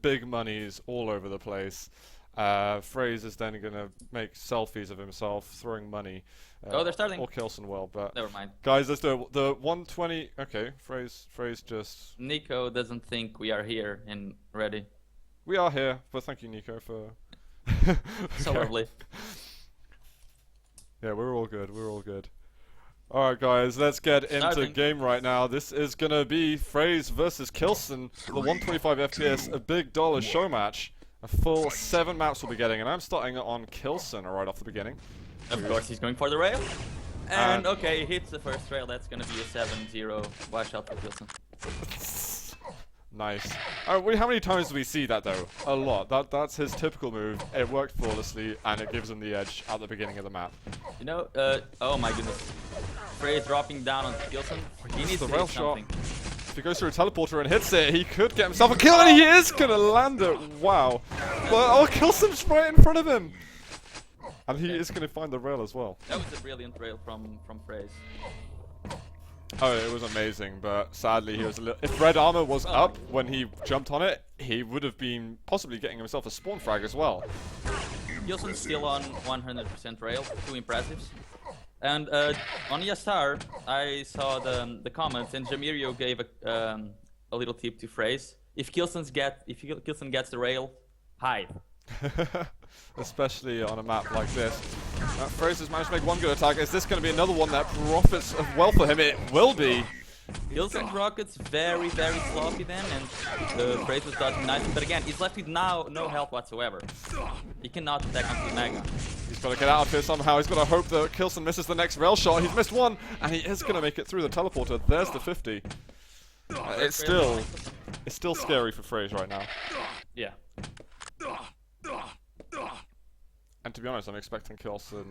big monies all over the place. Fraze is then going to make selfies of himself throwing money. Oh, they're starting. Or K1llsen will, but Never mind. guys, let's do it. The 120. Okay, Fraze just. Nico doesn't think we are here and ready. We are here, but thank you, Nico, for. So lovely. Yeah, we're all good. We're all good. Alright guys, let's get into game right now. This is gonna be Fraze versus K1llsen, the 125 FPS, a big dollar show match. A full 7 maps we'll be getting, and I'm starting on K1llsen right off the beginning. Of course he's going for the rail. And okay, he hits the first rail, that's gonna be a 7-0 wash out for K1llsen. Nice. How many times do we see that though? A lot. That's his typical move. It worked flawlessly, and it gives him the edge at the beginning of the map. You know, oh my goodness. Fraze dropping down on K1llsen. He needs the to rail hit something. shot. If he goes through a teleporter and hits it, he could get himself a kill, and he is gonna land it. Wow. But oh, K1llsen's right in front of him. And he is gonna find the rail as well. That was a brilliant rail from Fraze. Oh, it was amazing, but sadly he was a little... If red armor was up when he jumped on it, he would have been possibly getting himself a spawn frag as well. K1llsen's still on 100% rail, 2 impressives. And on ESR, I saw the comments, and Jamirio gave a little tip to Fraze. If K1llsen gets the rail, hide. Especially on a map like this. Fraze has managed to make one good attack. Is this going to be another one that profits well for him? It will be. K1llsen's rockets very sloppy then, and Fraze was dodging nicely. But again, he's left with now no health whatsoever. He cannot attack onto the Mega. He's got to get out of here somehow. He's got to hope that K1llsen misses the next rail shot. He's missed one, and he is going to make it through the teleporter. There's the 50. It's still scary for Fraze right now. Yeah. And to be honest, I'm expecting K1llsen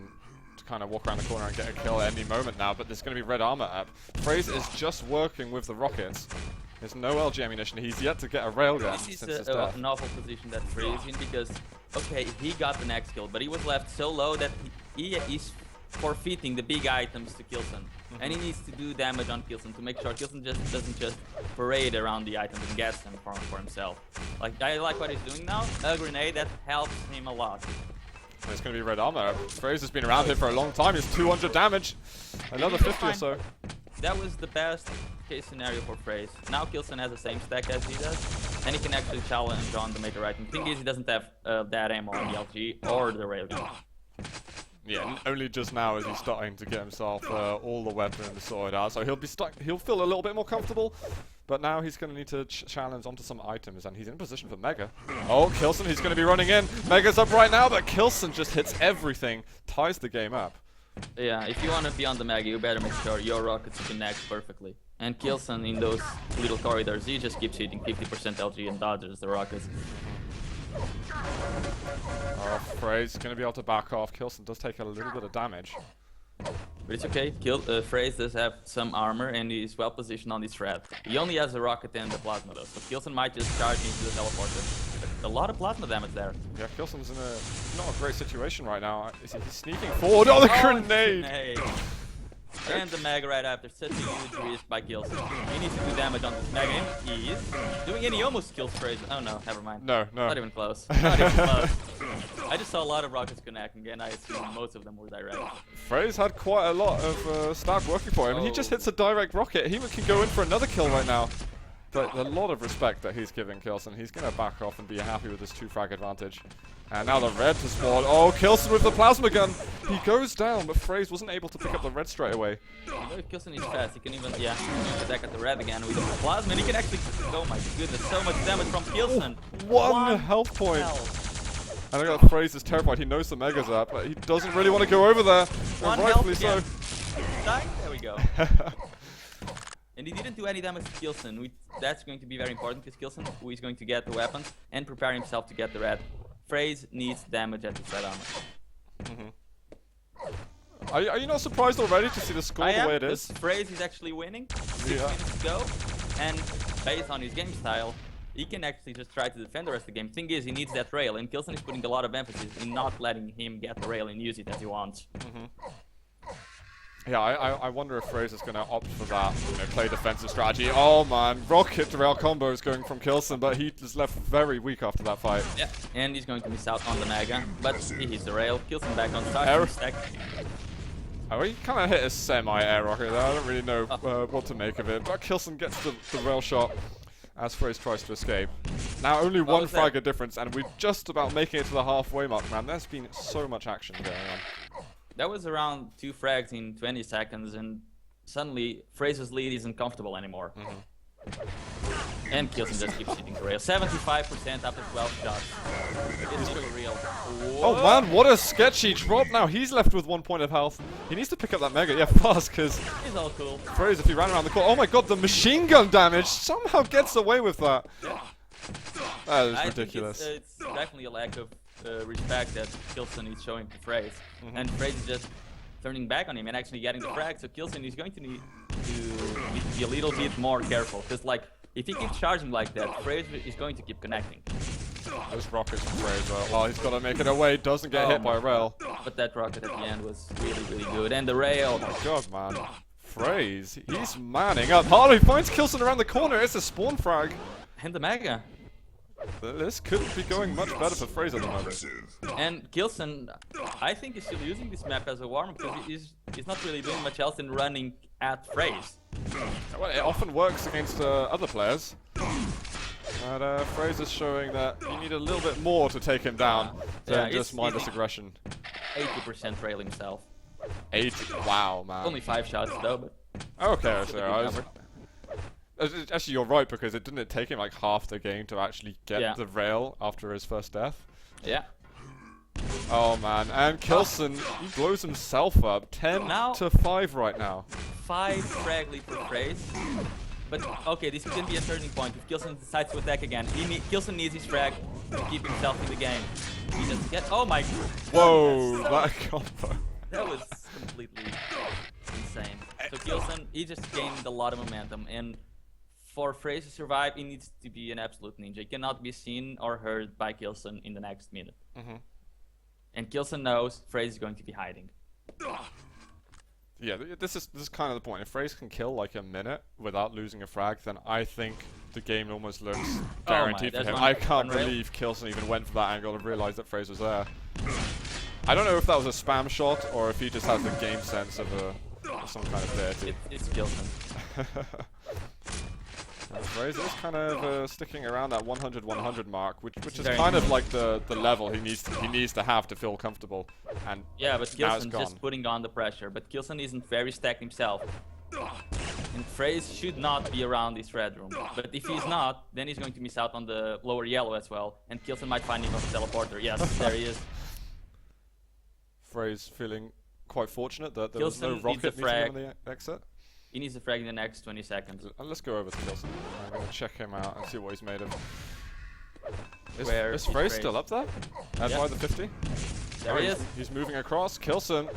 to kind of walk around the corner and get a kill at any moment now, but there's going to be red armor up. Fraze is just working with the rockets. There's no LG ammunition. He's yet to get a railgun since his death. An awful position that Fraze in, because, okay, he got the next kill, but he was left so low that he is forfeiting the big items to K1llsen. And he needs to do damage on K1llsen to make sure K1llsen doesn't just parade around the items and gets them for himself. Like, I like what he's doing now. A grenade that helps him a lot. It's going to be red armor. Fraze has been around here for a long time. He's 200 damage. Another 50 or so. That was the best case scenario for Fraze. Now K1llsen has the same stack as he does, and he can actually challenge on the major item. The thing is, he doesn't have that ammo on the LG or the railgun. Yeah, only just now is he starting to get himself all the weapons sorted out, so he'll feel a little bit more comfortable. But now he's going to need to challenge onto some items, and he's in position for Mega. Oh, K1llsen, he's going to be running in. Mega's up right now, but K1llsen just hits everything, ties the game up. Yeah, if you want to be on the Mega, you better make sure your rockets connect perfectly. And K1llsen in those little corridors, he just keeps hitting 50% LG and dodges the rockets. Oh, Fraze is going to be able to back off. K1llsen does take a little bit of damage. But it's okay. Fraze does have some armor and he's well positioned on this thread. He only has a rocket and the plasma though, so K1llsen might just charge into the teleporter. But a lot of plasma damage there. Yeah, K1llsen's in not a great situation right now. He's sneaking forward. Oh, the grenade! And the Mega right after, such a huge risk by K1llsen. He needs to do damage on this Mega, and he is doing it. He almost kills Fraze. Oh no, never mind. No. Not even close. Not even close. I just saw a lot of rockets connecting, and I assume most of them were direct. Fraze had quite a lot of staff working for him, and he just hits a direct rocket. He can go in for another kill right now. But a lot of respect that he's giving K1llsen. He's going to back off and be happy with his 2 frag advantage. And now the red to spawn. Oh, K1llsen with the plasma gun. He goes down, but Fraze wasn't able to pick up the red straight away. You know, if K1llsen is fast, he can even, attack at the red again with the plasma, and he can actually, oh my goodness, so much damage from K1llsen. One health point. And I got Fraze is terrified. He knows the Mega's up, but he doesn't really want to go over there. One rightfully health so. Dying? There we go. And he didn't do any damage to K1llsen. That's going to be very important because K1llsen, who is going to get the weapons and prepare himself to get the red. Fraze needs damage at his red armor. Are you not surprised already to see the score the way it is? Fraze is actually winning. 6 minutes to go. And based on his game style, he can actually just try to defend the rest of the game. Thing is, he needs that rail, and K1llsen is putting a lot of emphasis in not letting him get the rail and use it as he wants. Yeah, I wonder if Fraze is going to opt for that, you know, play defensive strategy. Oh man, rocket to rail combos going from K1llsen, but he is left very weak after that fight. Yeah, and he's going to miss out on the Mega, but he hits the rail. K1llsen back on Air. stack. Oh, he kind of hit a semi-air rocket there. I don't really know what to make of it, but K1llsen gets the rail shot as Fraze tries to escape. Now only one fragger difference, and we're just about making it to the halfway mark, man. There's been so much action going on. That was around 2 frags in 20 seconds, and suddenly Fraze's lead isn't comfortable anymore. And K1llsen just keeps hitting the rail. 75% after 12 shots. It's for real. Oh man, what a sketchy drop now. He's left with 1 point of health. He needs to pick up that Mega, yeah, fast, because He's all cool. Fraze, if he ran around the corner, oh my god, the machine gun damage somehow gets away with that. That is ridiculous. It's definitely a lack of respect that K1llsen is showing to Fraze. And Fraze is just turning back on him and actually getting the frag, so K1llsen is going to need to be a little bit more careful, because like, if he keeps charging like that, Fraze is going to keep connecting. Those rockets from Fraze, well, oh, he's got to make it away, doesn't get hit by a rail. But that rocket at the end was really, really good, and the rail. Oh my god, man. Fraze, he's manning up. Harley finds K1llsen around the corner, it's a spawn frag. And the Mega. This could be going much better for Fraze at the moment. And K1llsen, I think, is still using this map as a warm-up because he's not really doing much else than running at Fraze. Well, it often works against other players. But Fraze is showing that you need a little bit more to take him down than just mindless aggression. 80% rail himself. 80? Wow, man. Only 5 shots though, but... Okay, so actually, you're right, because didn't take him like half the game to actually get the rail after his first death? Yeah. Oh man, and K1llsen, he blows himself up. 10 to 5 right now. 5 frag lead for Fraze. But okay, this can be a turning point if K1llsen decides to attack again. K1llsen needs his frag to keep himself in the game. He just get. Oh my god! Whoa, that combo. That was completely insane. So K1llsen, he just gained a lot of momentum, and for Fraze to survive, he needs to be an absolute ninja. He cannot be seen or heard by K1llsen in the next minute. And K1llsen knows Fraze is going to be hiding. Yeah, this is kind of the point. If Fraze can kill like a minute without losing a frag, then I think the game almost looks guaranteed for him. I can't believe K1llsen even went for that angle and realized that Fraze was there. I don't know if that was a spam shot or if he just has the game sense of some kind of deity. It's K1llsen. Fraze is kind of sticking around that 100-100 mark, which is kind of like the level he needs to have to feel comfortable. And yeah, but K1llsen just putting on the pressure. But K1llsen isn't very stacked himself, and Fraze should not be around this red room. But if he's not, then he's going to miss out on the lower yellow as well, and K1llsen might find him on the teleporter. Yes, there he is. Fraze feeling quite fortunate that there was no rocket meeting him on the exit. He needs a frag in the next 20 seconds. Let's go over to K1llsen. I'm going to check him out and see what he's made of. Is Fraze still up there? By the 50? There he is. He's moving across. K1llsen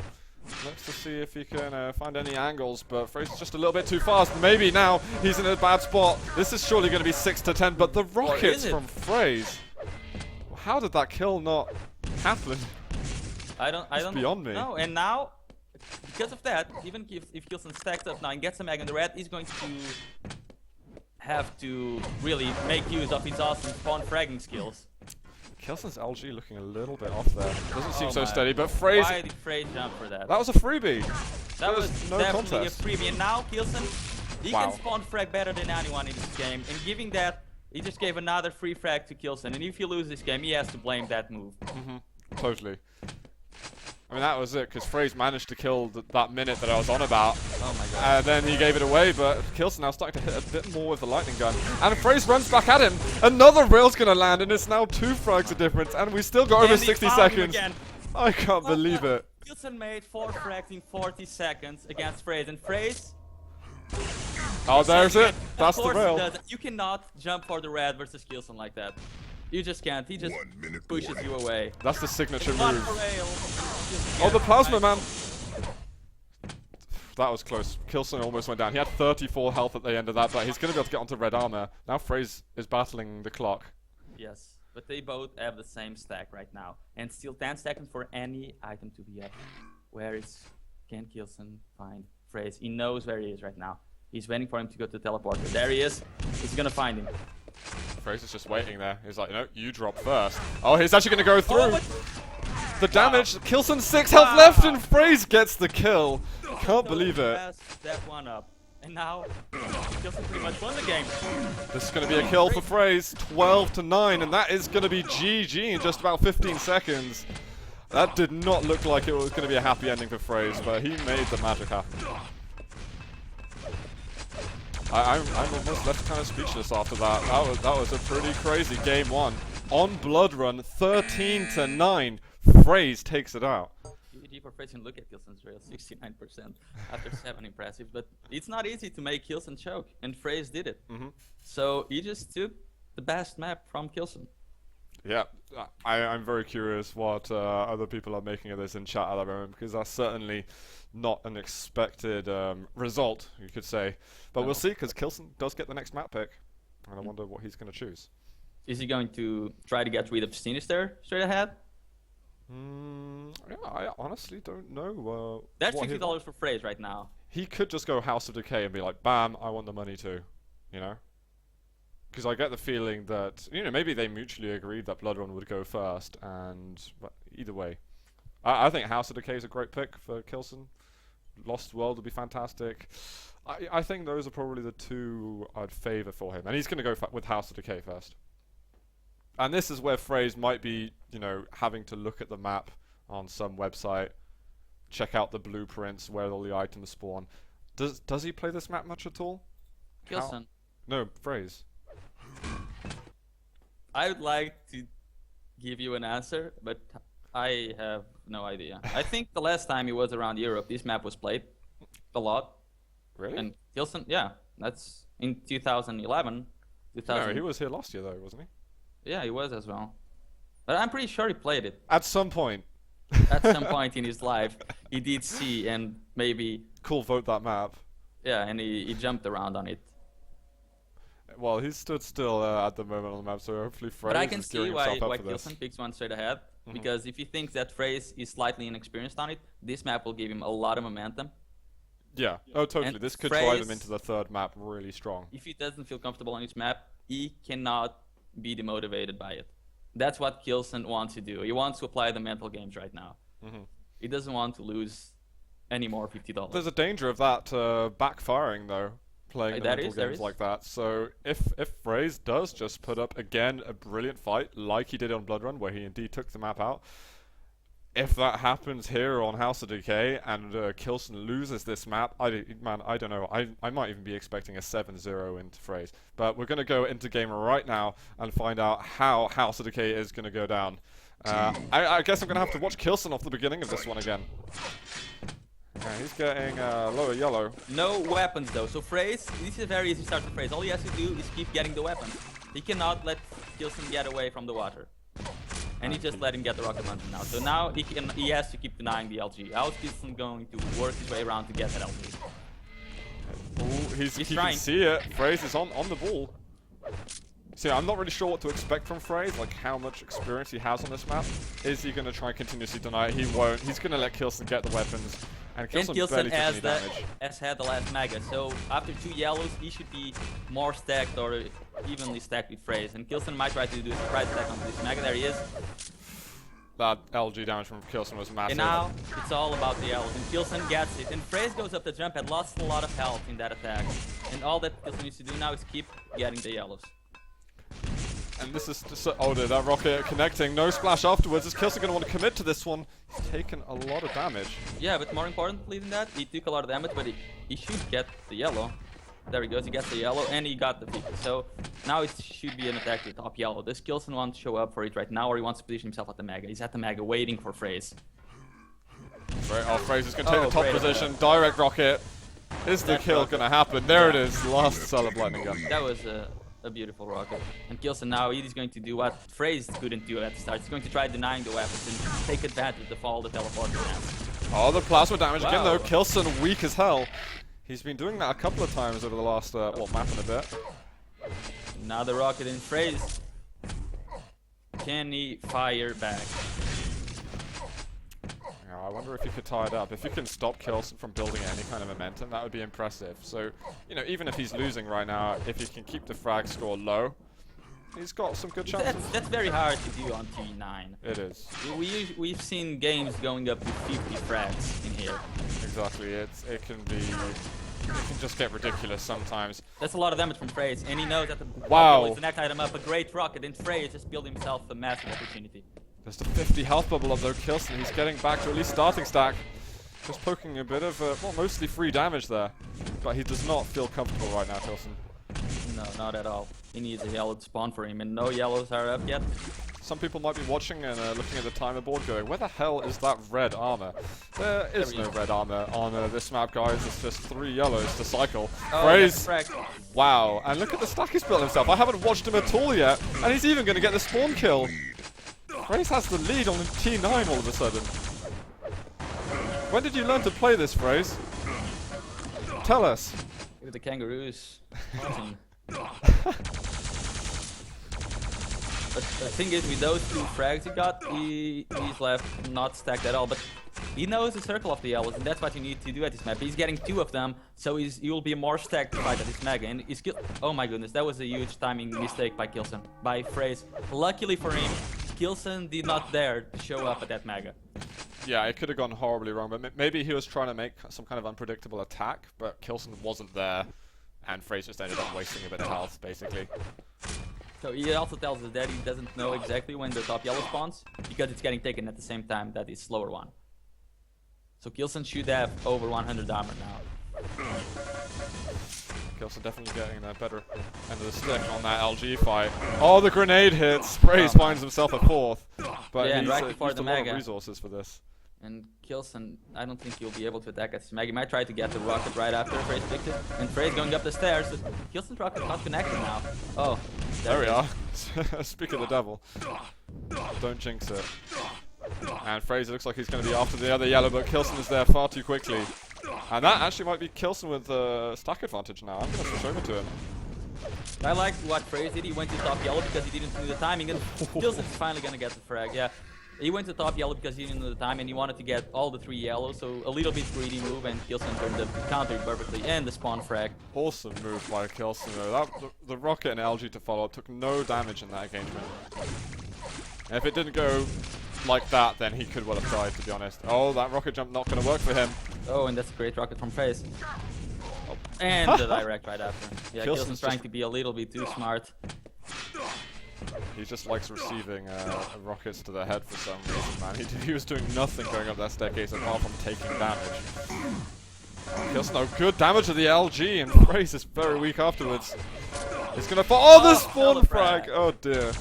looks to see if he can find any angles, but Fraze is just a little bit too fast. Maybe now he's in a bad spot. This is surely going to be 6 to 10, but the rockets from Fraze. How did that kill not happen? I don't beyond me. No, and now, because of that, even if K1llsen stacks up now and gets a mag on the red, he's going to have to really make use of his awesome spawn fragging skills. K1llsen's LG looking a little bit off there. Doesn't seem so steady, but Fraze... Why did Fraze jump for that? That was a freebie. That was no definitely contest. A freebie. And now K1llsen, he can spawn frag better than anyone in this game. And giving that, he just gave another free frag to K1llsen. And if he loses this game, he has to blame that move. Totally. I mean, that was it, because Fraze managed to kill that minute that I was on about. Oh my god. And then he gave it away, but K1llsen now starting to hit a bit more with the lightning gun. And Fraze runs back at him. Another rail's going to land, and it's now 2 frags of difference, and we still got over 60 seconds. I can't believe it. K1llsen made 4 frags in 40 seconds against Fraze, and Fraze... Oh, there's it. That's the rail. You cannot jump for the red versus K1llsen like that. You just can't. He just pushes you away. That's the signature move. Oh, the plasma man. That was close. K1llsen almost went down. He had 34 health at the end of that, but he's going to be able to get onto red armor. Now Fraze is battling the clock. Yes, but they both have the same stack right now. And still 10 seconds for any item to be up. Where is Can K1llsen find Fraze? He knows where he is right now. He's waiting for him to go to the teleporter. There he is. He's gonna find him. Fraze is just waiting there. He's like, no, you drop first. Oh, he's actually gonna go through. The damage. K1llsen 6 health left, and Fraze gets the kill. Can't believe it. Step one up. And now, K1llsen pretty much won the game. This is going to be a kill for Fraze, 12-9, and that is going to be GG in just about 15 seconds. That did not look like it was going to be a happy ending for Fraze, but he made the magic happen. I'm almost left kind of speechless after that. That was a pretty crazy game one. On Blood Run, 13-9, Fraze takes it out. GG for Fraze, and look at K1llsen's rail, 69% after 7 impressive. But it's not easy to make K1llsen choke, and Fraze did it. So he just took the best map from K1llsen. Yeah, I'm very curious what other people are making of this in chat at the moment, because that's certainly not an expected result, you could say. But we'll see, because K1llsen does get the next map pick, and I wonder what he's going to choose. Is he going to try to get rid of Sinister straight ahead? Yeah, I honestly don't know. That's $50 for Fraze right now. He could just go House of Decay and be like, bam, I want the money too, you know? Because I get the feeling that, you know, maybe they mutually agreed that Blood Run would go first, but either way. I think House of Decay is a great pick for K1llsen. Lost World would be fantastic. I think those are probably the two I'd favour for him. And he's going to go with House of Decay first. And this is where Fraze might be, you know, having to look at the map on some website, check out the blueprints where all the items spawn. Does he play this map much at all? K1llsen. No, Fraze. I would like to give you an answer, but I have no idea. I think the last time he was around Europe, this map was played a lot. Really? And K1llsen, yeah, that's in 2011. No, he was here last year though, wasn't he? Yeah, he was as well. But I'm pretty sure he played it. At some point. At some point in his life, he did see and maybe... Cool, vote that map. Yeah, and he jumped around on it. Well, he stood still at the moment on the map, so hopefully Fraze But I can is gearing see why himself up for this. K1llsen picks one straight ahead. Because if he thinks that Fraze is slightly inexperienced on it, this map will give him a lot of momentum. Yeah, oh totally. And This could Fraze, drive him into the third map really strong. If he doesn't feel comfortable on his map, he cannot be demotivated by it. That's what K1llsen wants to do. He wants to apply the mental games right now. He doesn't want to lose any more $50. There's a danger of that backfiring though, playing the mental there games is. like that. So if Fraze does just put up again a brilliant fight like he did on Blood Run, where he indeed took the map out, if that happens here on House of Decay and K1llsen loses this map, I don't know. I might even be expecting a 7-0 into Fraze. But we're going to go into game right now and find out how House of Decay is going to go down. I guess I'm going to have to watch K1llsen off the beginning of this one again. He's getting lower yellow. No weapons though. So Fraze, this is a very easy start for Fraze. All he has to do is keep getting the weapons. He cannot let K1llsen get away from the water. And he just let him get the rocket launcher now. So now he has to keep denying the LG. How is K1llsen going to work his way around to get that LG? Oh, he trying. can see it. Fraze is on the ball. See, I'm not really sure what to expect from Fraze, like how much experience he has on this map. Is he going to try and continuously deny it? He won't. He's going to let K1llsen get the weapons. And K1llsen barely took any damage. has had the last mega, so after 2 yellows, he should be more stacked or evenly stacked with Fraze. And K1llsen might try to do a surprise attack on this mega. There he is. That LG damage from K1llsen was massive. And now it's all about the yellows, and K1llsen gets it. And Fraze goes up the jump and lost a lot of health in that attack. And all that K1llsen needs to do now is keep getting the yellows. And this is just, oh, dude, that rocket connecting. No splash afterwards. Is K1llsen going to want to commit to this one? He's taken a lot of damage. Yeah, but more importantly than that, he took a lot of damage, but he should get the yellow. There he goes, he gets the yellow, and he got the 50. So now it should be an attack to the top yellow. Does K1llsen want to show up for it right now, or he wants to position himself at the mega? He's at the mega waiting for Fraze. Right, oh, Fraze is going to take the top position. Direct rocket. Is the kill going to happen? There it is. Last cell of lightning gun. That was a beautiful rocket. And K1llsen now, he's going to do what Fraze couldn't do at the start. He's going to try denying the weapons and take advantage of all the teleporter now. Oh, the plasma damage again though. K1llsen weak as hell. He's been doing that a couple of times over the last, map and a bit. Now the rocket in Fraze. Can he fire back? Yeah, I wonder if he could tie it up. If he can stop K1llsen from building any kind of momentum, that would be impressive. So, you know, even if he's losing right now, if he can keep the frag score low, he's got some good chances. That's very hard to do on T9. It is. We've seen games going up to 50 frags in here. Exactly. It can just get ridiculous sometimes. That's a lot of damage from Fraze, and he knows that the Wow. is the next item up, a great rocket, and Fraze just built himself a massive opportunity. There's the 50 health bubble up though, K1llsen. He's getting back to at least starting stack. Just poking a bit of, well, mostly free damage there. But he does not feel comfortable right now, K1llsen. No, not at all. He needs a yellow to spawn for him, and no yellows are up yet. Some people might be watching and looking at the timer board going, where the hell is that red armor? There is no red armor on this map, guys. It's just 3 yellows to cycle. Oh, Fraze. frag. Wow. And look at the stack he's built himself. I haven't watched him at all yet. And he's even going to get the spawn kill. Fraze has the lead on T9 all of a sudden. When did you learn to play this, Fraze? Tell us. With the kangaroos. But the thing is, with those 2 frags he got, he's left not stacked at all. But he knows the circle of the yellows, and that's what you need to do at this map. He's getting 2 of them, so he will be a more stacked fight at this mega. And he's oh my goodness, that was a huge timing mistake by K1llsen, by Fraze. Luckily for him, K1llsen did not dare to show up at that mega. Yeah, it could have gone horribly wrong, but maybe he was trying to make some kind of unpredictable attack, but K1llsen wasn't there, and Fraze just ended up wasting a bit of health, basically. So he also tells us that he doesn't know exactly when the top yellow spawns, because it's getting taken at the same time that the slower one. So K1llsen should have over 100 armor now. K1llsen definitely getting the better end of the stick on that LG fight. Oh, the grenade hits! Fraze finds himself a 4th. But yeah, he's right before used the a lot mega. of resources for this. And K1llsen, I don't think he'll be able to attack at this mega. He might try to get the rocket right after Fraze picked it. And Fraze going up the stairs. K1llsen's rocket not connected now. Oh, there we are. Speak of the devil. Don't jinx it. And Fraze looks like he's going to be after the other yellow, but K1llsen is there far too quickly. And that actually might be K1llsen with stack advantage now. I'm going to switch over to him. I liked what Fraze did. He went to top yellow because he didn't know the timing, and K1llsen's finally going to get the frag. Yeah. He went to top yellow because he didn't know the time, and he wanted to get all the 3 yellows, so a little bit greedy move, and K1llsen turned the counter perfectly, and the spawn frag. Awesome move by K1llsen though. The rocket and LG to follow up took no damage in that engagement. And if it didn't go like that, then he could well have died, to be honest. Oh, that rocket jump not going to work for him. Oh, and that's a great rocket from Fraze. Oh. And the direct right after. Yeah, K1llsen's trying to be a little bit too smart. He just likes receiving rockets to the head for some reason, man. He was doing nothing going up that staircase apart from taking damage. K1llsen, no good damage to the LG, and Fraze is very weak afterwards. He's gonna fall. Oh, the spawn frag! Oh dear.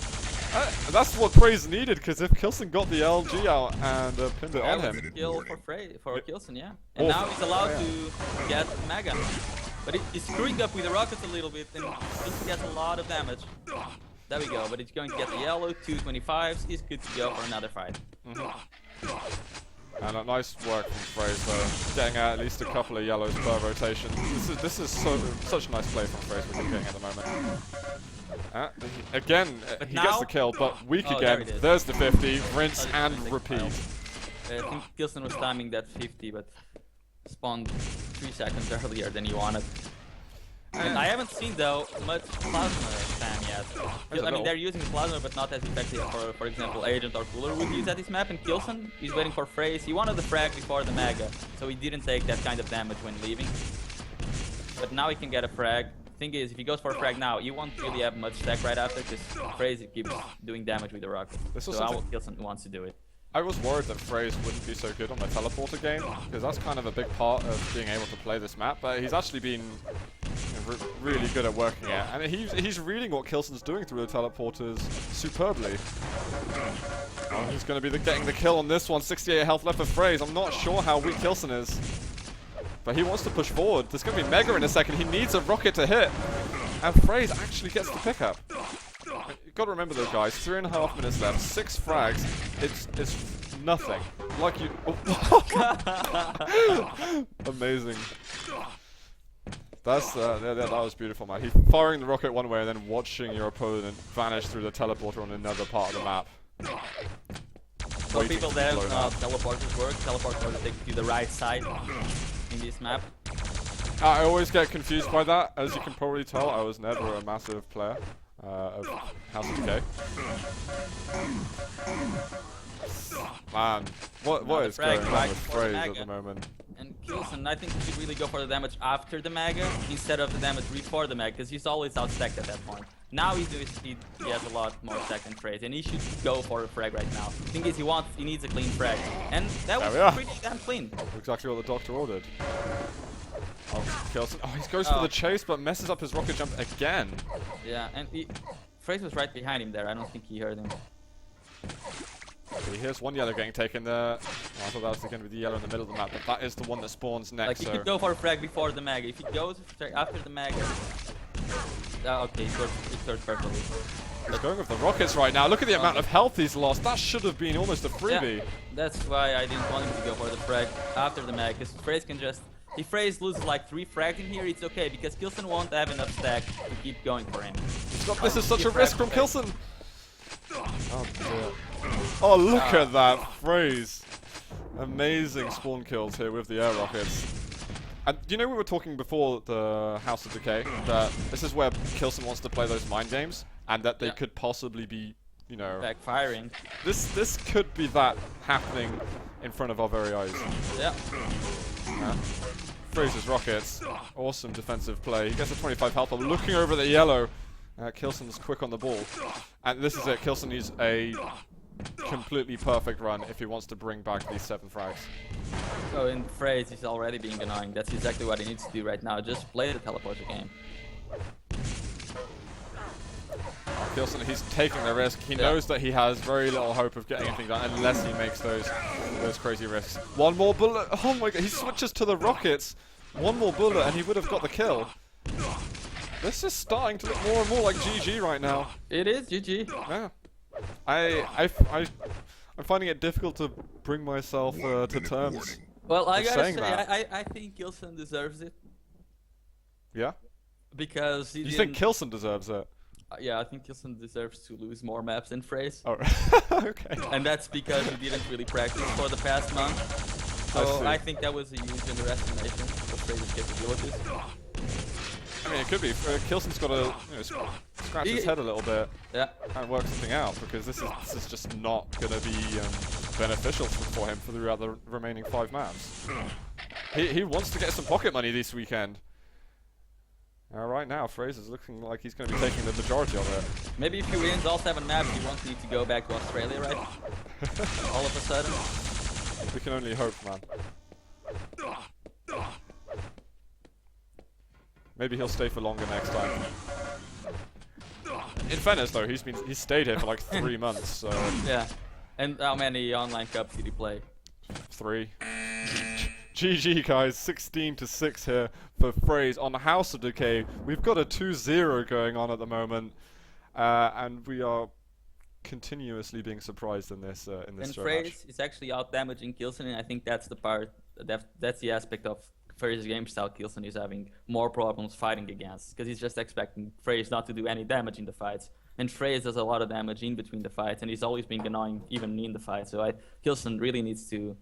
That's what Fraze needed, because if K1llsen got the LG out and pinned it on him. Kill for K1llsen, yeah. And now he's allowed to get Mega. But he's screwing up with the rockets a little bit, and he gets a lot of damage. There we go, but he's going to get the yellow, 225s, he's good to go for another fight. And a nice work from Fraze though, getting at least a couple of yellows per rotation. This is such a nice play from Fraze we're getting at the moment. Again, he gets the kill, but weak again. There's the 50, rinse and repeat. I think K1llsen was timing that 50, but spawned 3 seconds earlier than he wanted. And I haven't seen, though, much plasma spam yet. I mean, they're using plasma, but not as effective for example, Agent or Cooler would use at this map. And K1llsen is waiting for Fraze. He wanted the frag before the Mega, so he didn't take that kind of damage when leaving. But now he can get a frag. Thing is, if he goes for a frag now, he won't really have much stack right after, because Fraze keeps doing damage with the rocket. So K1llsen wants to do it. I was worried that Fraze wouldn't be so good on the teleporter game, because that's kind of a big part of being able to play this map, but he's actually been really good at working it, and he's reading what K1llsen's doing through the teleporters superbly. Oh, he's going to be getting the kill on this one. 68 health left for Fraze. I'm not sure how weak K1llsen is, but he wants to push forward. There's going to be Mega in a second. He needs a rocket to hit, and Fraze actually gets the pickup. You've got to remember though, guys, 3.5 minutes left, 6 frags, it's nothing. Like you... Amazing. That was beautiful, man. He's firing the rocket one way and then watching your opponent vanish through the teleporter on another part of the map. For waiting people to that blow don't know now. how teleporters work, teleporters take you to the right side in this map. I always get confused by that. As you can probably tell, I was never a massive player of House of Decay. Man, what is going on with Fraze at the moment? And K1llsen, I think he should really go for the damage after the Mega instead of the damage before the Mega, because he's always outstacked at that point. Now he has a lot more stack than Fraze, and he should go for a frag right now. The thing is, he needs a clean frag, and that was pretty damn clean. Exactly what the doctor ordered. Oh, K1llsen. Oh, he goes for the chase, but messes up his rocket jump again. Yeah, and Fraze was right behind him there. I don't think he heard him. Okay, here's one yellow getting taken there. Oh, I thought that was going to be the yellow in the middle of the map, but that is the one that spawns next. Like, he could go for a frag before the Mega. If he goes after the Mega... okay, it serves perfectly. He's going with the rockets right now. Look at the amount of health he's lost. That should have been almost a freebie. Yeah, that's why I didn't want him to go for the frag after the Mega, because Fraze can just... If Fraze loses like 3 frags in here, it's okay, because K1llsen won't have enough stack to keep going for him. This is such a risk from K1llsen. Oh dear. Oh, look at that Fraze. Amazing spawn kills here with the air rockets. And you know, we were talking before the House of Decay that this is where K1llsen wants to play those mind games, and that they could possibly be, you know, backfiring. This could be that happening in front of our very eyes. Yeah. Fraze's rockets, awesome defensive play. He gets a 25 health, but looking over the yellow. K1llsen's quick on the ball, and this is it. K1llsen needs a completely perfect run if he wants to bring back these 7 frags. So in Fraze, he's already being annoying. That's exactly what he needs to do right now. Just play the teleporter game. K1llsen, he's taking the risk. He knows that he has very little hope of getting anything done unless he makes those crazy risks. One more bullet. Oh my god, he switches to the rockets. One more bullet and he would have got the kill. This is starting to look more and more like GG right now. It is GG. Yeah. I'm finding it difficult to bring myself to terms. Well, I gotta say, I think K1llsen deserves it. Yeah? Because he You think K1llsen deserves it? Yeah, I think K1llsen deserves to lose more maps than Fraze. Oh, okay. And that's because he didn't really practice for the past month. So I think that was a huge underestimation of Fraze's capabilities. I mean, it could be. K1llsen's got to scratch his head a little bit and work something out, because this is just not going to be beneficial for him throughout the remaining 5 maps. He wants to get some pocket money this weekend. Right now, Fraze is looking like he's going to be taking the majority of it. Maybe if he wins all 7 maps, he won't need to go back to Australia, right? All of a sudden. We can only hope, man. Maybe he'll stay for longer next time. In fairness, though, he's stayed here for like 3 months, so... Yeah. And how many online cups did he play? 3. GG, guys. 16-6 here for Fraze on House of Decay. We've got a 2-0 going on at the moment, and we are continuously being surprised in this And show Fraze match. is actually out damaging K1llsen, and I think that's the part, that's the aspect of Fraze's game style K1llsen is having more problems fighting against, because he's just expecting Fraze not to do any damage in the fights. And Fraze does a lot of damage in between the fights, and he's always being annoying even in the fight. So K1llsen really needs to,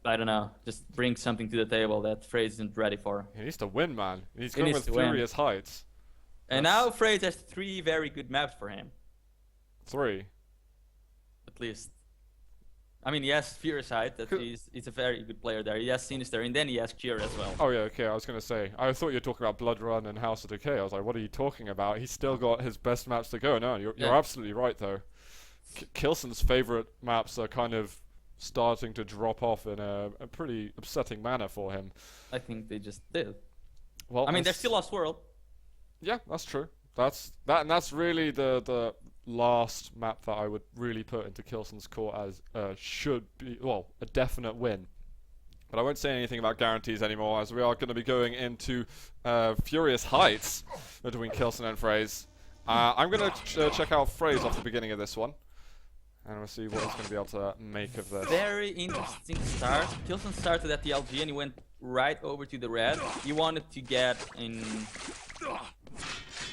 I don't know, just bring something to the table that Fraze isn't ready for. He needs to win, man. He's going with Furious Heights. And now Fraze has 3 very good maps for him. 3. At least. I mean, he has Furious Heights, that he's a very good player there. He has Sinister, and then he has Cure as well. Oh yeah, okay, I was going to say. I thought you were talking about Blood Run and House of Decay. I was like, what are you talking about? He's still got his best maps to go. No, you're absolutely right, though. K1llsen's favorite maps are kind of starting to drop off in a pretty upsetting manner for him. I think they just did. Well, I mean, there's still Lost World. Yeah, that's true. That's really the last map that I would really put into K1llsen's court as should be, well, a definite win. But I won't say anything about guarantees anymore, as we are going to be going into Furious Heights between K1llsen and Fraze. I'm going to check out Fraze off the beginning of this one, and we'll see what he's going to be able to make of this. Very interesting start. K1llsen started at the LG and he went right over to the red. He wanted to get in...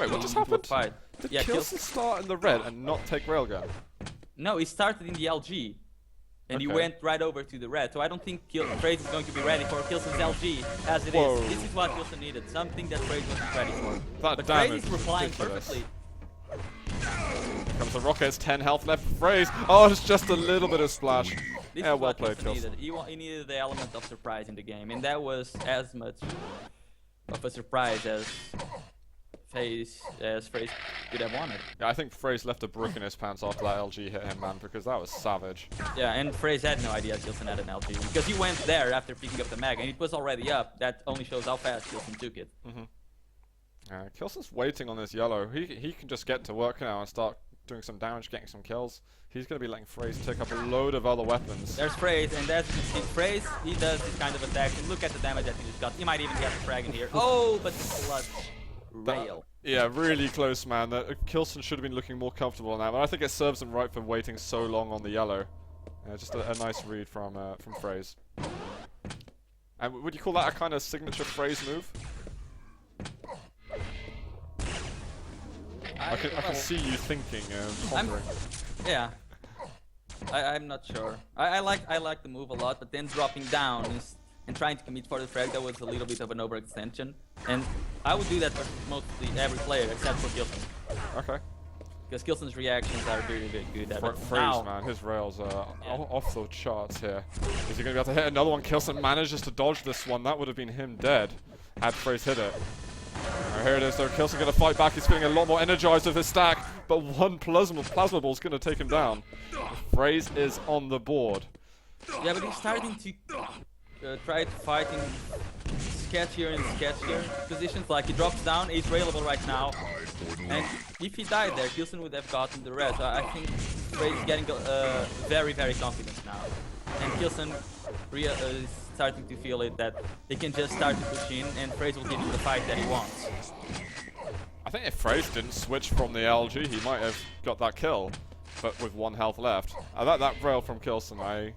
Wait, what just happened? Fight. Did K1llsen start in the red and not take Railgun? No, he started in the LG. And he Okay. went right over to the red. So I don't think Fraze is going to be ready for k1llsen's LG as it Whoa. is. This is what k1llsen needed. Something that Fraze wasn't ready for. That But damage Fraze is was replying ridiculous. perfectly. Here comes the rockets, 10 health left for Fraze. Oh, it's just a little bit of splash. This Yeah, is well what played, k1llsen k1llsen. needed. He needed the element of surprise in the game. And that was as much of a surprise as Fraze could have wanted. Yeah, I think Fraze left a brick in his pants after that LG hit him, man, because that was savage. Yeah, and Fraze had no idea k1llsen had an LG. Because he went there after picking up the mag, and it was already up. That only shows how fast k1llsen took it. k1llsen's waiting on this yellow. He can just get to work now and start doing some damage, getting some kills. He's going to be letting Fraze take up a load of other weapons. There's Fraze, and as you can see, Fraze, he does this kind of attack, and look at the damage that he just got. He might even get a frag in here. Oh, but the clutch rail. Yeah, really close, man. k1llsen should have been looking more comfortable on that, but I think it serves him right for waiting so long on the yellow. Just a nice read from Fraze. And would you call that a kind of signature Fraze move? I can see you thinking and pondering. Yeah. I'm not sure. I like the move a lot, but then dropping down and trying to commit for the frag, that was a little bit of an overextension. And I would do that for mostly every player except for k1llsen. Okay. Because k1llsen's reactions are very, very good at it. Fraze, Now, man, his rails are off the charts here. Is he going to be able to hit another one? k1llsen manages to dodge this one. That would have been him dead had Fraze hit it. Here it is though, k1llsen going to fight back. He's feeling a lot more energized with his stack, but one plasma ball is going to take him down. Fraze is on the board. yeah, but he's starting to try to fight in sketchier and sketchier positions. Like he drops down, he's railable right now. And if he died there, k1llsen would have gotten the res. I think Fraze is getting very, very confident now. And k1llsen is starting to feel it that he can just start to push in and Fraze will give him the fight that he wants. I think if Fraze didn't switch from the LG, he might have got that kill, but with 1 health left. That rail from k1llsen, I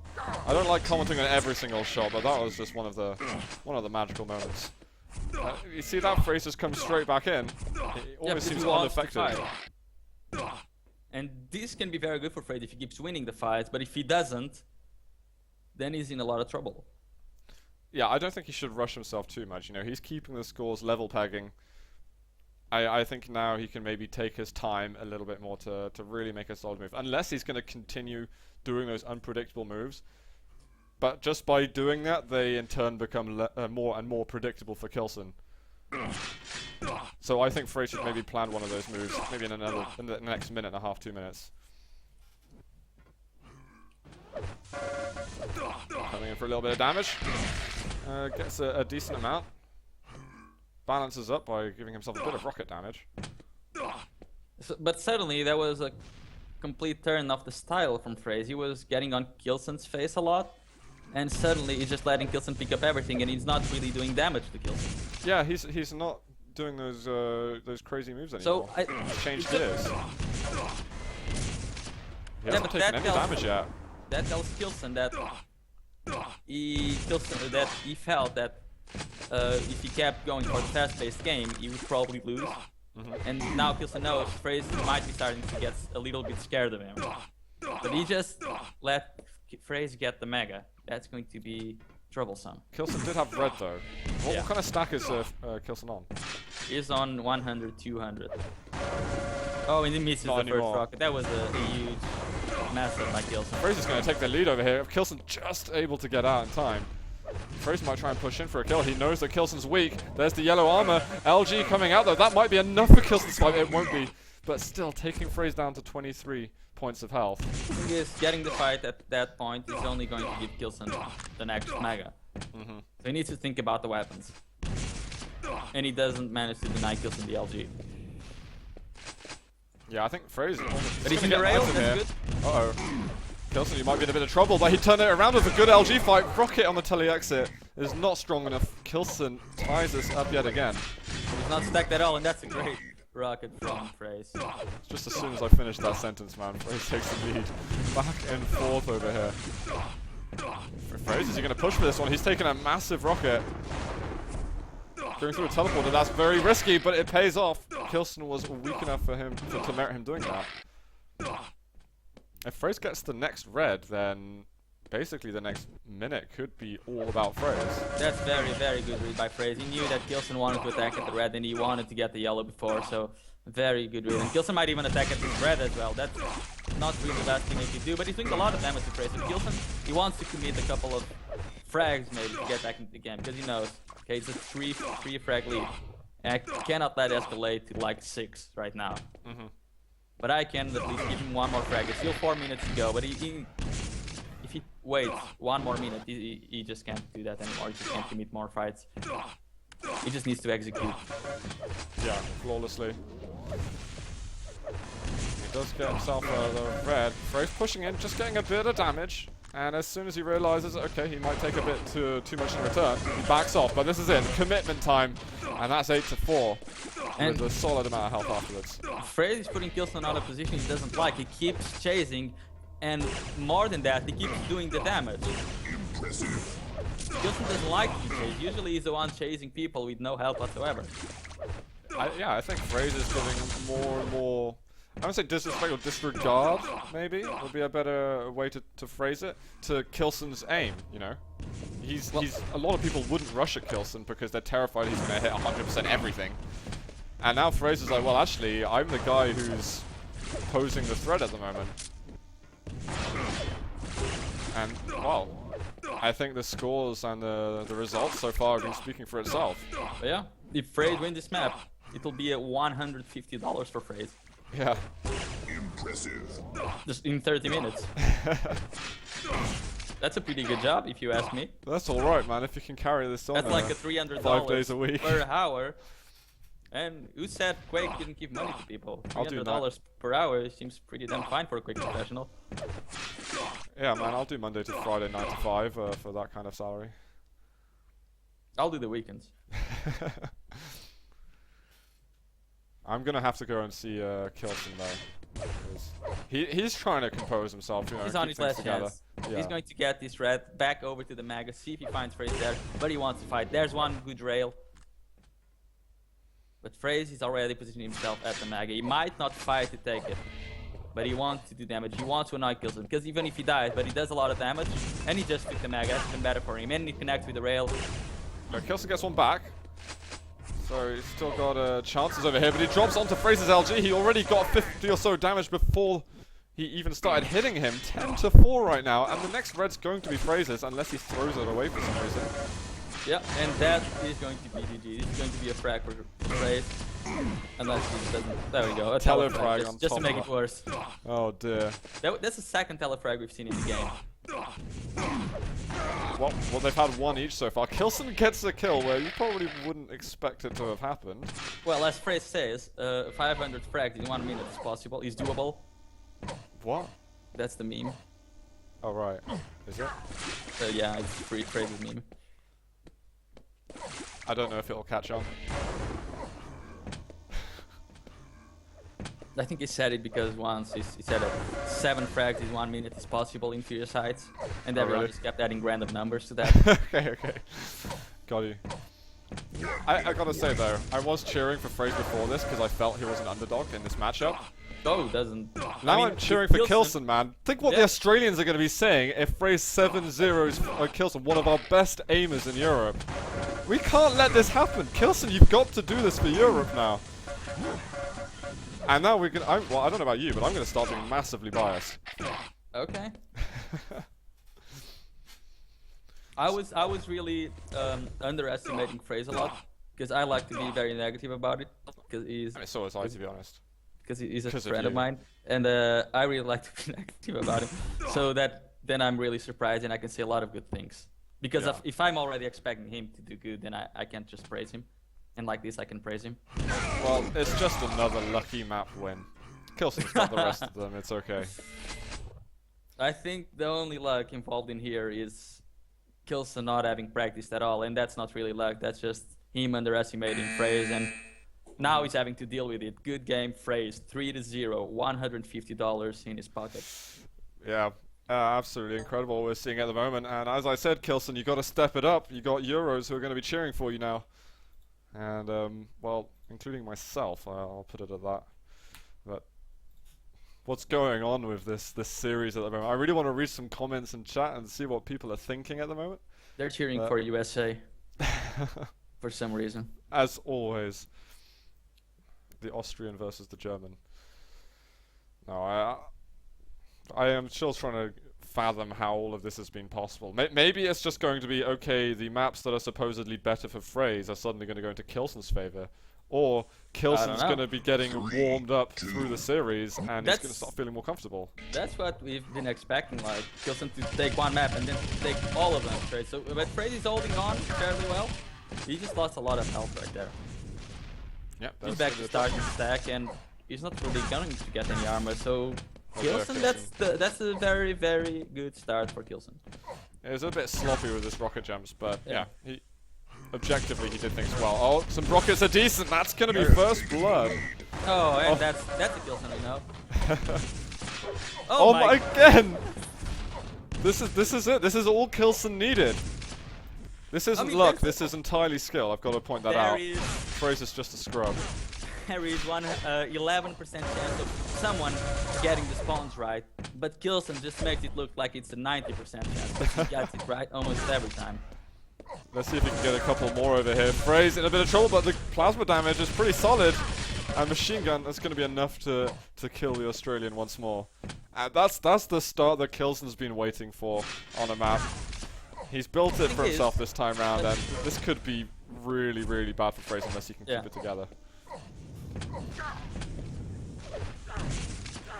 don't like commenting on every single shot, but that was just one of the magical moments. You see that Fraze just comes straight back in. It always seems unaffected. And this can be very good for Fraze if he keeps winning the fights, but if he doesn't, then he's in a lot of trouble. Yeah, I don't think he should rush himself too much. You know, he's keeping the scores level pegging. I think now he can maybe take his time a little bit more to really make a solid move. Unless he's going to continue doing those unpredictable moves. But just by doing that, they in turn become more and more predictable for k1llsen. So I think Fraze should maybe plan one of those moves, maybe in the next minute and a half, 2 minutes. Coming in for a little bit of damage. Gets a decent amount. Balances up by giving himself a bit of rocket damage. But suddenly that was a complete turn of the style from Fraze. He was getting on k1llsen's face a lot, and suddenly he's just letting k1llsen pick up everything, and he's not really doing damage to k1llsen. Yeah, he's not doing those crazy moves anymore. So He's changed gears. He hasn't but taken that any tells- damage yet. That tells k1llsen that he felt that if he kept going for the fast-paced game, he would probably lose. And now k1llsen knows Fraze might be starting to get a little bit scared of him. But he just let Fraze get the mega. That's going to be troublesome. k1llsen did have red though. What kind of stack is k1llsen on? He's on 100, 200. Oh, and he misses Not the anymore. first rocket. That was a huge mess up by k1llsen. Fraze is going to take the lead over here. If k1llsen just able to get out in time, Fraze might try and push in for a kill. He knows that k1llsen's weak. There's the yellow armor. LG coming out though. That might be enough for k1llsen's fight. It won't be. But still, taking Fraze down to 23 points of health. The thing is, getting the fight at that point is only going to give k1llsen the next mega. So he needs to think about the weapons. And he doesn't manage to deny k1llsen the LG. Yeah, I think Fraze. But he's in the rail, that's good. Uh-oh. k1llsen, you might be in a bit of trouble, but he turned it around with a good LG fight. Rocket on the tele-exit is not strong enough. k1llsen ties us up yet again. He's not stacked at all, and that's a great rocket from Fraze. Just as soon as I finish that sentence, man, Fraze takes the lead. Back and forth over here. Fraze, is he going to push for this one? He's taking a massive rocket. Going through a teleporter, that's very risky, but it pays off. k1llsen was weak enough for him to merit him doing that. if Fraze gets the next red, then basically the next minute could be all about Fraze. That's very, very good read by Fraze. He knew that K1llsen wanted to attack at the red and he wanted to get the yellow before, so very good read. And K1llsen might even attack at the red as well. That's not really the best thing he could do, but he's doing a lot of damage to Fraze. And K1llsen, he wants to commit a couple of frags maybe to get back into the game, because he knows, okay, it's a three frag lead. And I cannot let it escalate to like 6 right now. But I can at least give him one more frag. It's still 4 minutes to go, but if he waits 1 more minute, he just can't do that anymore. He just can't commit more fights. He just needs to execute. Yeah, flawlessly. He does get himself the red. Fraze pushing in, just getting a bit of damage. And as soon as he realizes, okay, he might take a bit too much in return, he backs off. But this is it, commitment time. And that's 8-4. And with a solid amount of health afterwards. Fraze is putting K1llsen on a position he doesn't like. He keeps chasing, and more than that, he keeps doing the damage. K1llsen doesn't like to be chased. Usually he's the one chasing people with no health whatsoever. Yeah, I think Fraze is giving more and more, I would say disrespect or disregard, maybe, would be a better way to phrase it, to K1llsen's aim, you know? A lot of people wouldn't rush at K1llsen because they're terrified he's going to hit 100% everything. And now Fraze is like, well, actually, I'm the guy who's posing the threat at the moment. And, well, I think the scores and the results so far have been speaking for itself. But yeah, if Fraze wins this map, it'll be a $150 for Fraze. Yeah. Impressive. Just in 30 minutes. That's a pretty good job, if you ask me. That's alright, man, if you can carry this on. That's like a $300 5 days a week. per hour. And who said Quake didn't give money to people? $300 per hour seems pretty damn fine for a Quake professional. Yeah, man, I'll do Monday to Friday 9 to 5 for that kind of salary. I'll do the weekends. I'm gonna have to go and see K1llsen though. He's trying to compose himself, you know. He's on his last chance. Yeah. He's going to get this red back over to the Maga, see if he finds Fraze there, but he wants to fight. There's one good rail. But Fraze is already positioning himself at the Maga. He might not fight to take it, but he wants to do damage. He wants to annoy K1llsen, because even if he dies, but he does a lot of damage, and he just took the Maga, that's even better for him, and he connects with the rail. K1llsen gets one back. So he's still got chances over here, but he drops onto Fraze's LG. He already got 50 or so damage before he even started hitting him. 10-4 right now, and the next red's going to be Fraze's unless he throws it away for some reason. Yeah, and that is going to be GG. It's going to be a frag for Fraze. Unless he doesn't. There we go. A telefrag on just top to make of it worse. Oh dear. That's the second telefrag we've seen in the game. Well, they've had one each so far. K1llsen gets a kill where you probably wouldn't expect it to have happened. Well, as Fraze says, 500 frags in 1 minute is possible. Is doable. What? That's the meme. Oh right. Is it? Yeah, it's free Fraze's meme. I don't know if it'll catch on. I think he said it because once he said that 7 frags in 1 minute is possible in Furious Heights, and everyone really? just kept adding random numbers to that. Okay. Got you. I gotta say though, I was cheering for Fraze before this because I felt he was an underdog in this matchup. Oh, doesn't. Now I'm cheering for K1llsen, man. Think what the Australians are going to be saying if Fraze 7-0s K1llsen, one of our best aimers in Europe. We can't let this happen. K1llsen, you've got to do this for Europe now. And now we can. Well, I don't know about you, but I'm going to start being massively biased. Okay. I was really underestimating Fraze a lot because I like to be very negative about it because he's. I mean, so was I, to be honest. Because he's a friend of mine, and I really like to be negative about him. So that then I'm really surprised, and I can say a lot of good things. Because if I'm already expecting him to do good, then I can't just praise him. And like this, I can praise him. Well, it's just another lucky map win. K1llsen's got the rest of them. It's okay. I think the only luck involved in here is K1llsen not having practiced at all, and that's not really luck. That's just him underestimating Fraze, and now he's having to deal with it. Good game, Fraze. 3-0, $150 in his pocket. Yeah, absolutely incredible what we're seeing at the moment. And as I said, K1llsen, you got to step it up. You got Euros who are going to be cheering for you now. And, well, including myself, I'll put it at that. But what's going on with this series at the moment. I really want to read some comments in chat and see what people are thinking at the moment. They're cheering for USA for some reason. As always, the Austrian versus the German. No, I am still trying to fathom how all of this has been possible. Maybe it's just going to be, okay, the maps that are supposedly better for Fraze are suddenly going to go into K1llsen's favor. Or K1llsen's going to be getting warmed up through the series and he's going to start feeling more comfortable. That's what we've been expecting, like K1llsen to take one map and then take all of them straight. So, but Fraze is holding on fairly well. He just lost a lot of health right there. Yep, He's back to starting stack and he's not really going to get any armor, so K1llsen, that's a very, very good start for K1llsen. It was a bit sloppy with his rocket jumps, but yeah, objectively he did things well. Oh, some rockets are decent, that's gonna be first blood. Oh, and that's a K1llsen, I know. Oh my again! This is it, this is all K1llsen needed. This isn't luck, this is entirely skill, I've got to point that out. Fraze is just a scrub. There is 11% chance of someone getting the spawns right, but K1llsen just makes it look like it's a 90% chance, but he gets it right almost every time. Let's see if he can get a couple more over here. Fraze in a bit of trouble, but the plasma damage is pretty solid. And machine gun, that's going to be enough to kill the Australian once more. That's the start that K1llsen's been waiting for on a map. He's built it for himself this time round, and this could be really, really bad for Fraze unless he can keep it together.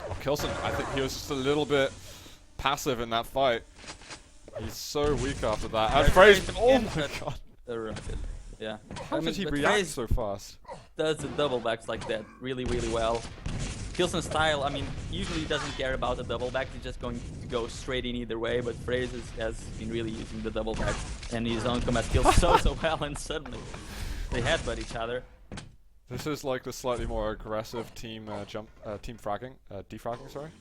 Oh, K1llsen, I think he was just a little bit passive in that fight. He's so weak after that. And Fraze, oh my god. Yeah. How did he react so fast? Does the double backs like that really, really well. K1llsen's style, I mean, usually he doesn't care about the double back, he's just going to go straight in either way, but Fraze has been really using the double back and his own combat skills so well, and suddenly they headbutt each other. This is like the slightly more aggressive team defragging, sorry.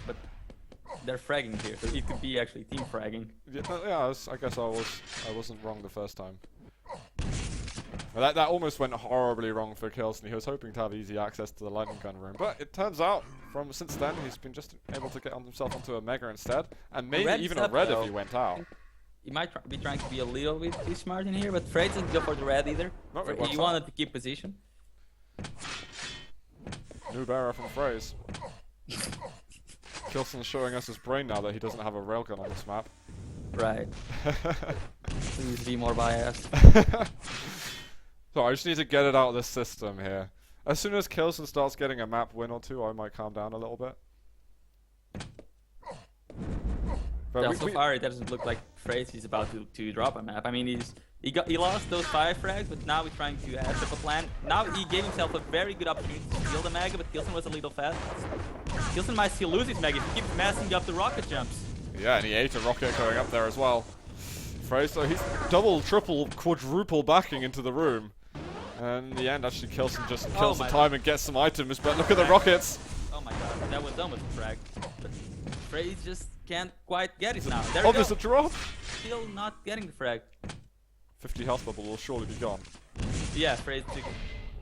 But they're fragging here, so it could be actually team fragging. Yeah, I guess I wasn't wrong the first time. Well, that almost went horribly wrong for K1llsen. He was hoping to have easy access to the lightning gun room, but it turns out since then he's been just able to get himself onto a mega instead, and maybe even a red if he went out. He might be trying to be a little bit too smart in here, but Fraze didn't go for the red either. He wanted to keep position. New bearer from Fraze. K1llsen's showing us his brain now that he doesn't have a railgun on this map. Right. Please be more biased. So I just need to get it out of the system here. As soon as K1llsen starts getting a map win or two, I might calm down a little bit. But so far, it doesn't look like Fraze is about to drop a map. I mean, he lost those 5 frags, but now he's trying to add up a plan. Now he gave himself a very good opportunity to steal the mega, but K1llsen was a little fast. K1llsen might still lose his mega if he keeps messing up the rocket jumps. Yeah, and he ate a rocket going up there as well. Fraze, so he's double, triple, quadruple backing into the room. And in the end, actually, K1llsen just kills the time and gets some items, but look at the rockets! Oh my god, that was almost a frag. But Fraze just can't quite get it now. There there's a drop! Still not getting the frag. 50 health bubble will surely be gone. Yeah, Fraze took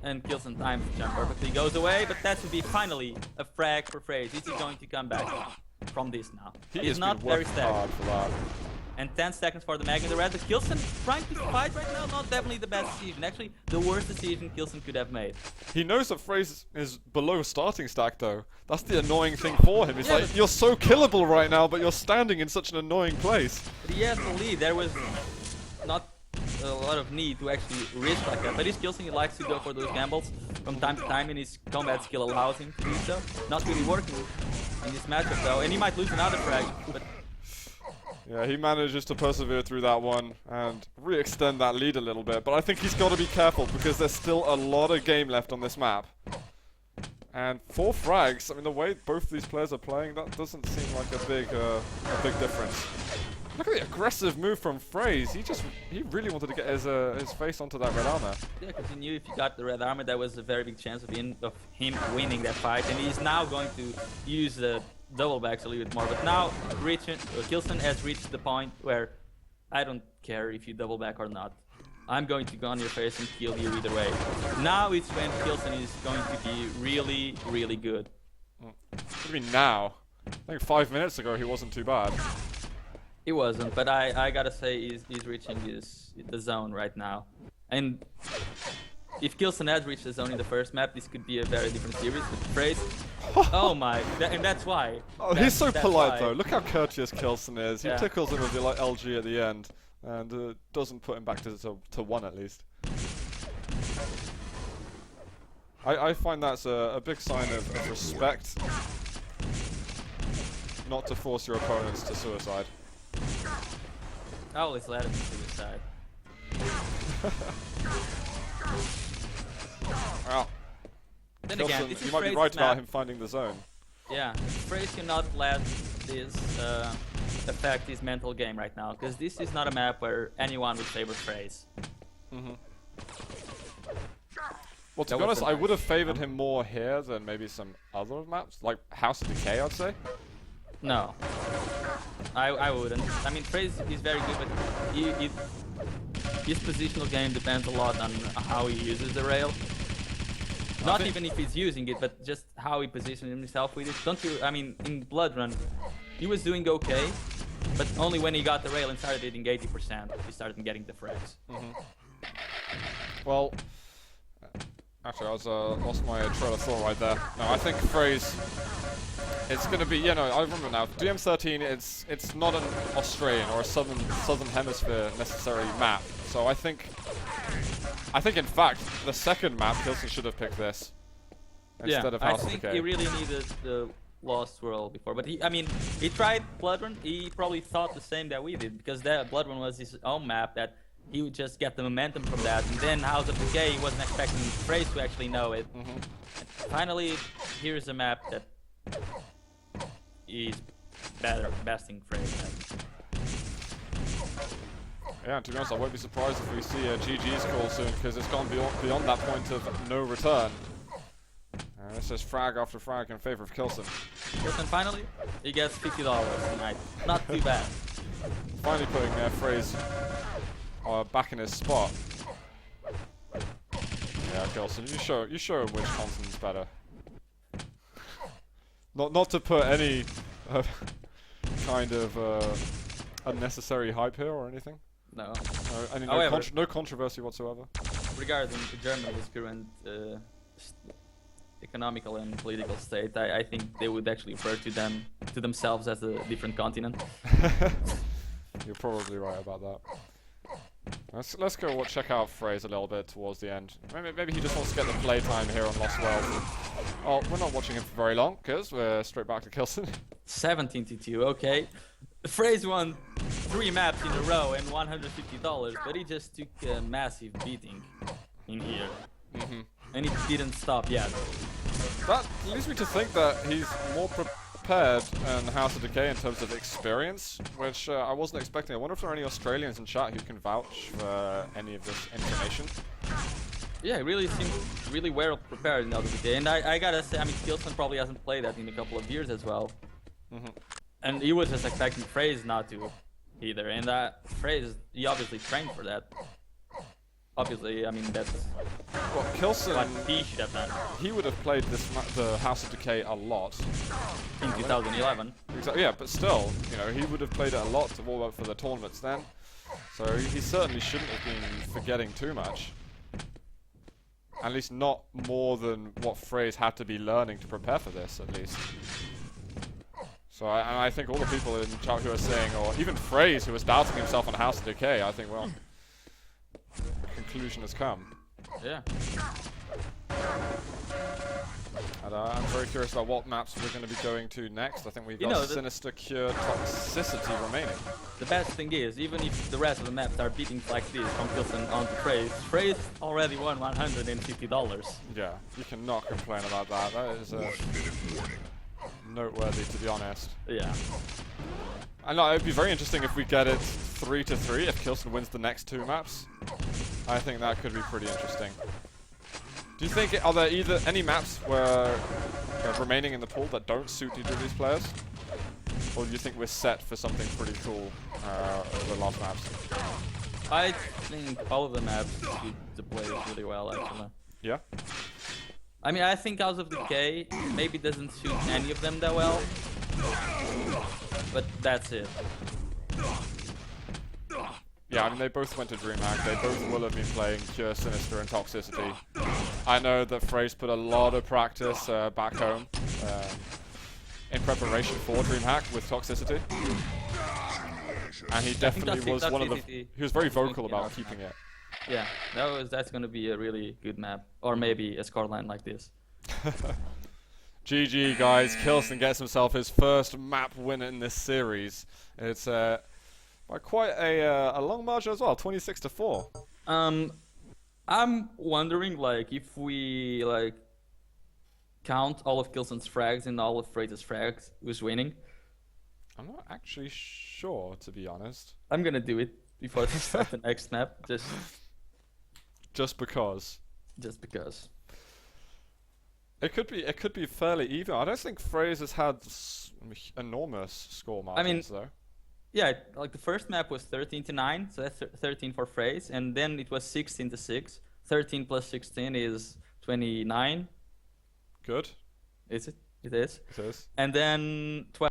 and K1llsen times the jump perfectly. Goes away, but that would be finally a frag for Fraze. Is he going to come back from this now? He's not very stacked. For that. And 10 seconds for the mag in the red. But K1llsen trying to fight right now, not definitely the best decision. Actually, the worst decision K1llsen could have made. He knows that Fraze is below starting stack though. That's the annoying thing for him. He's like, you're so killable right now, but you're standing in such an annoying place. But he has the lead. There was not a lot of need to actually risk like that. But his K1llsen, he likes to go for those gambles from time to time, and his combat skill allows him to do so. Not really working in this matchup though, and he might lose another frag. But yeah, he manages to persevere through that one and re-extend that lead a little bit. But I think he's got to be careful because there's still a lot of game left on this map. And 4 frags, I mean, the way both these players are playing, that doesn't seem like a big difference. Look at the aggressive move from Fraze. He really wanted to get his face onto that red armor. Yeah, because he knew if he got the red armor, there was a very big chance of him winning that fight. And he's now going to use the double backs a little bit more. But now K1llsen has reached the point where I don't care if you double back or not. I'm going to go on your face and kill you either way. Now it's when K1llsen is going to be really, really good. I mean now. I think 5 minutes ago he wasn't too bad. He wasn't, but I gotta say he's reaching the zone right now. And if K1llsen had reached the zone in the first map, this could be a very different series with Fraze. Oh my, and that's why. Oh, he's so that's polite why. though. Look how courteous K1llsen is. He Yeah. tickles him with the like LG at the end, and doesn't put him back to 1 at least. I find that's a big sign of respect. Not to force your opponents to suicide. I always let him suicide. Well, Then again, K1llsen, this you is might be Fraze's right about map. him finding the zone. Yeah, Fraze cannot let this affect his mental game right now, because this is not a map where anyone would favor Fraze. Well, to That be was honest, the I nice. would have favored him more here than maybe some other maps, like House of Decay, I'd say. No, I wouldn't. I mean, Fraze is very good, but his positional game depends a lot on how he uses the rail. Not think- even if he's using it, but just how he positions himself with it. Don't you? I mean, in Blood Run, he was doing okay, but only when he got the rail and started hitting 80%, he started getting the frags. Well, actually, I was lost my trail of thought right there. No, I think Fraze. It's gonna be, you know, I remember now. DM13, it's not an Australian or a southern hemisphere necessary map. So I think in fact the second map K1llsen should have picked this instead of I House of think Decay. he really needed the Lost World before, but I mean, he tried Blood Run. He probably thought the same that we did, because that Blood Run was his own map that he would just get the momentum from that, and then House of Decay, he wasn't expecting Fraze to actually know it. And finally, here's a map that is besting Fraze. Yeah, and to be honest, I won't be surprised if we see a GG's call soon, because it's gone beyond that point of no return. And it's just frag after frag in favor of K1llsen. K1llsen finally, he gets $50 tonight. Not too bad. Finally putting Fraze back in his spot. Yeah, K1llsen, you show him which continent's better. Not to put any kind of unnecessary hype here or anything. No. No, no controversy whatsoever. Regarding Germany's current economical and political state, I think they would actually refer to themselves as a different continent. You're probably right about that. Let's go check out Fraze a little bit towards the end. Maybe he just wants to get the playtime here on Lost World. Oh, we're not watching him for very long, because we're straight back to K1llsen. 17-2, okay. Fraze won 3 maps in a row and $150, but he just took a massive beating in here. And it didn't stop yet. That leads me to think that he's more prepared in House of Decay in terms of experience, which I wasn't expecting. I wonder if there are any Australians in chat who can vouch for any of this information. Yeah, he really seemed really well prepared in House of Decay. And I gotta say, I mean, K1llsen probably hasn't played that in a couple of years as well. And he was just expecting Fraze not to either. And Fraze, he obviously trained for that. Obviously, I mean, that's Well, K1llsen, what he should have done he would have played the House of Decay a lot. in 2011. Exactly. Yeah, but still, you know, he would have played it a lot to warm up for the tournaments then. So he certainly shouldn't have been forgetting too much. At least not more than what Fraze had to be learning to prepare for this, at least. So I think all the people in chat who are saying, or even Fraze who was doubting himself on House of Decay, I think, well, the conclusion has come. Yeah. And I'm very curious about what maps we're going to be going to next. I think we've You got know, Sinister, Cure, Toxicity remaining. The best thing is, even if the rest of the maps are beating like this from K1llsen onto Fraze, Fraze already won $150. Yeah, you cannot complain about that. That is 1 minute warning. noteworthy, to be honest. Yeah. I know, it'd be very interesting if we get it 3-3 if K1llsen wins the next 2 maps. I think that could be pretty interesting. Do you think, are there either any maps where remaining in the pool that don't suit either of these players? Or do you think we're set for something pretty cool over the last maps? I think all of the maps suit the players really well, actually. Yeah? I mean, I think House of Decay maybe doesn't suit any of them that well. But that's it. Yeah, I mean, they both went to DreamHack. They both will have been playing Pure Sinister and Toxicity. I know that Fraze put a lot of practice back home in preparation for DreamHack with Toxicity. And he definitely was one of the... He was very vocal about keeping it. Yeah, that's gonna be a really good map. Or maybe a scoreline like this. GG, guys. K1llsen gets himself his first map win in this series. It's by quite a long margin as well, 26-4. I'm wondering, like, if we like count all of K1llsen's frags and all of Fraze's frags, who's winning? I'm not actually sure, to be honest. I'm gonna do it before we start the next map, just because. Just because. It could be fairly even. I don't think Fraze has had enormous score margins though. Yeah, like the first map was 13-9, so that's 13 for Fraze, and then it was 16-6. 13 plus 16 is 29. Good. Is it? It is. It is. And then 12.